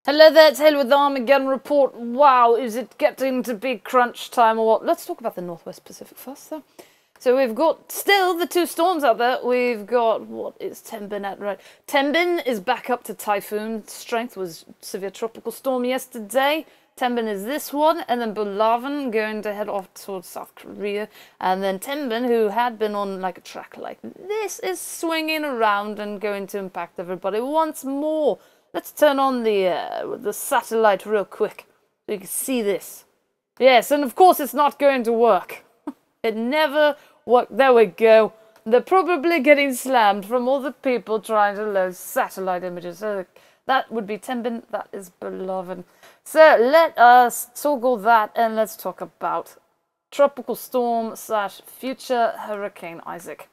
Hello there, it's Haley with the Armageddon Report. Wow, is it getting to be crunch time or what? Let's talk about the Northwest Pacific first, though. So we've got still the two storms out there. We've got, what is Tembin at, right? Tembin is back up to typhoon strength, was severe tropical storm yesterday. Tembin is this one, and then Bolaven going to head off towards South Korea. And then Tembin, who had been on like a track like this, is swinging around and going to impact everybody once more. Let's turn on the satellite real quick so you can see this. Yes, and of course it's not going to work. It never worked. There we go. They're probably getting slammed from all the people trying to load satellite images. So that would be Tembin. That is Bolaven. So let us toggle that and let's talk about tropical storm / future Hurricane Isaac.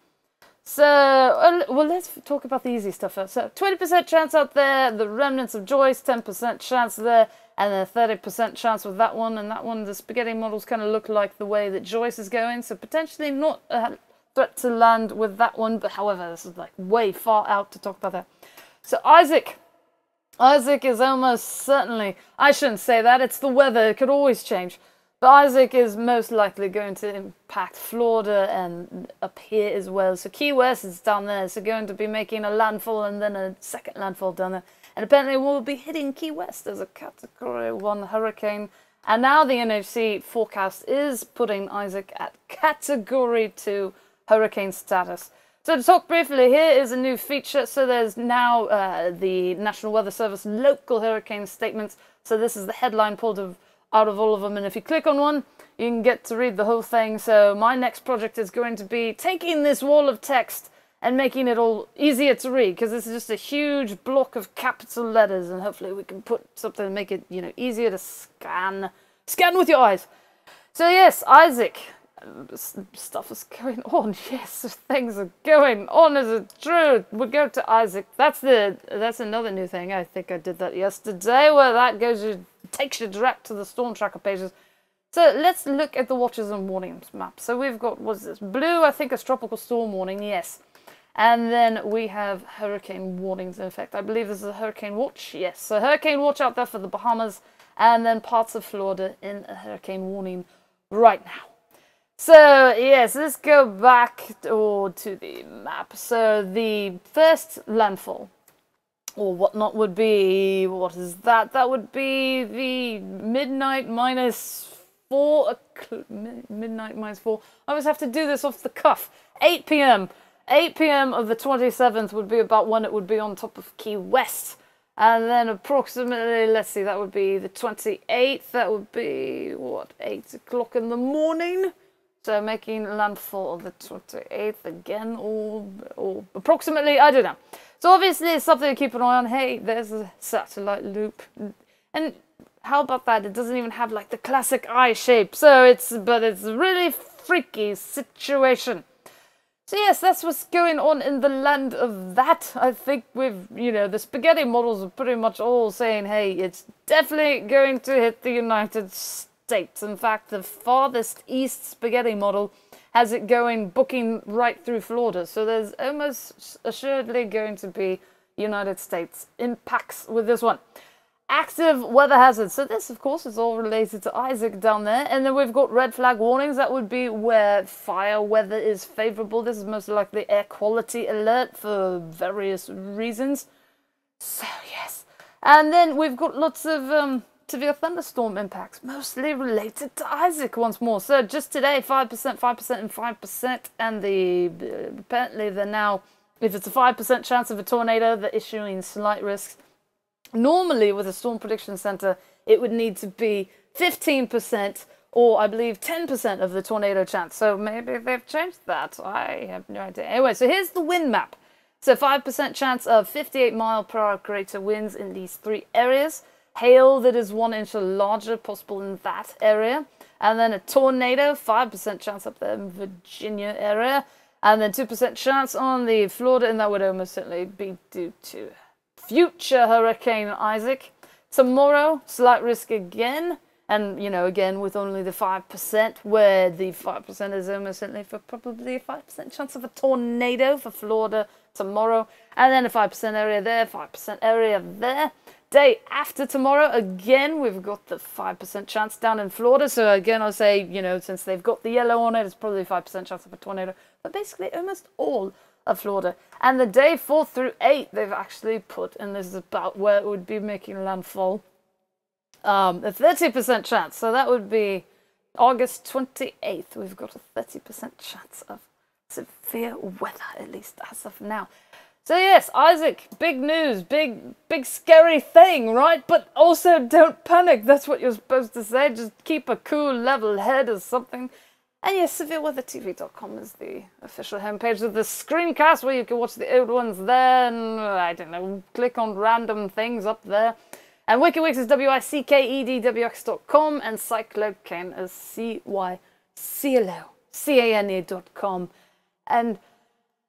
So, well, let's talk about the easy stuff first. So, 20% chance out there, the remnants of Joyce, 10% chance there, and then 30% chance with that one. And that one, the spaghetti models kind of look like the way that Joyce is going. So, potentially not a threat to land with that one. But, however, this is like way far out to talk about that. So, Isaac is almost certainly, I shouldn't say that, it's the weather, it could always change. But Isaac is most likely going to impact Florida and up here as well. So Key West is down there. So going to be making a landfall and then a second landfall down there. And apparently we'll be hitting Key West as a Category 1 hurricane. And now the NHC forecast is putting Isaac at Category 2 hurricane status. So to talk briefly, here is a new feature. So there's now the National Weather Service local hurricane statements. So this is the headline pulled out of all of them, and if you click on one, you can get to read the whole thing. So my next project is going to be taking this wall of text and making it all easier to read, because this is just a huge block of capital letters, and hopefully we can put something to make it, easier to scan with your eyes. So yes, Isaac, stuff is going on. Yes, things are going on. Is it true? We go to Isaac. That's another new thing. I think I did that yesterday, where that takes you direct to the storm tracker pages. So let's look at the watches and warnings map. So we've got, what's this? Blue, I think, is tropical storm warning, yes. And then we have hurricane warnings in effect. I believe this is a hurricane watch, yes. So hurricane watch out there for the Bahamas, and then parts of Florida in a hurricane warning right now. So yes, let's go back to the map. So the first landfall, or whatnot, would be, what is that? That would be the midnight minus 4. Midnight minus 4. I always have to do this off the cuff. 8 p.m. 8 p.m. of the 27th would be about when it would be on top of Key West. And then approximately, let's see, that would be the 28th. That would be, what, 8 o'clock in the morning? So making landfall on the 28th again, or approximately, I don't know. So obviously it's something to keep an eye on. Hey, there's a satellite loop. And how about that? It doesn't even have like the classic eye shape. But it's a really freaky situation. So yes, that's what's going on in the land of that. I think the spaghetti models are pretty much all saying, hey, it's definitely going to hit the United States. In fact, the farthest east spaghetti model has it booking right through Florida. So there's almost assuredly going to be United States impacts with this one. Active weather hazards. So this, of course, is all related to Isaac down there. And then we've got red flag warnings. That would be where fire weather is favorable. This is most likely air quality alert for various reasons. So yes. And then we've got lots of severe thunderstorm impacts, mostly related to Isaac once more. So just today, 5%, 5%, and 5%. And apparently they're now, if it's a 5% chance of a tornado, they're issuing slight risks. Normally with a Storm Prediction Center, it would need to be 15% or I believe 10% of the tornado chance. So maybe they've changed that. I have no idea. Anyway, so here's the wind map. So 5% chance of 58 mile per hour greater winds in these 3 areas. Hail that is 1 inch or larger possible in that area. And then a tornado, 5% chance up there in Virginia area. And then 2% chance on the Florida, and that would almost certainly be due to future Hurricane Isaac. Tomorrow, slight risk again. And, again, with only the 5%, where the 5% is almost certainly for probably a 5% chance of a tornado for Florida tomorrow. And then a 5% area there, 5% area there. day after tomorrow, again, we've got the 5% chance down in Florida. So again, I'll say, you know, since they've got the yellow on it, it's probably 5% chance of a tornado. But basically, almost all of Florida. And the day 4 through 8, they've actually put, and this is about where it would be making landfall, a 30% chance. So that would be August 28th. We've got a 30% chance of severe weather, at least as of now. So yes, Isaac, big news, big scary thing, right? But also don't panic, that's what you're supposed to say. Just keep a cool, level head or something. And yes, severeweathertv.com is the official homepage of the screencast where you can watch the old ones there and, I don't know, click on random things up there. And WikiWix is wickedwx.com and Cyclocane is cyclocane.com.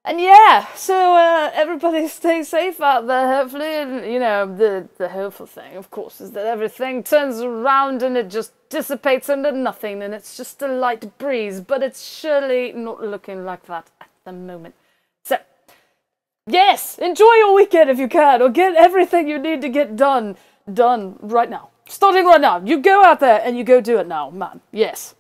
And yeah, so everybody stay safe out there, hopefully. And, you know, the hopeful thing, of course, is that everything turns around and it just dissipates into nothing and it's just a light breeze, but it's surely not looking like that at the moment. So, yes, enjoy your weekend if you can, or get everything you need to get done right now. Starting right now. You go out there and you go do it now, man. Yes.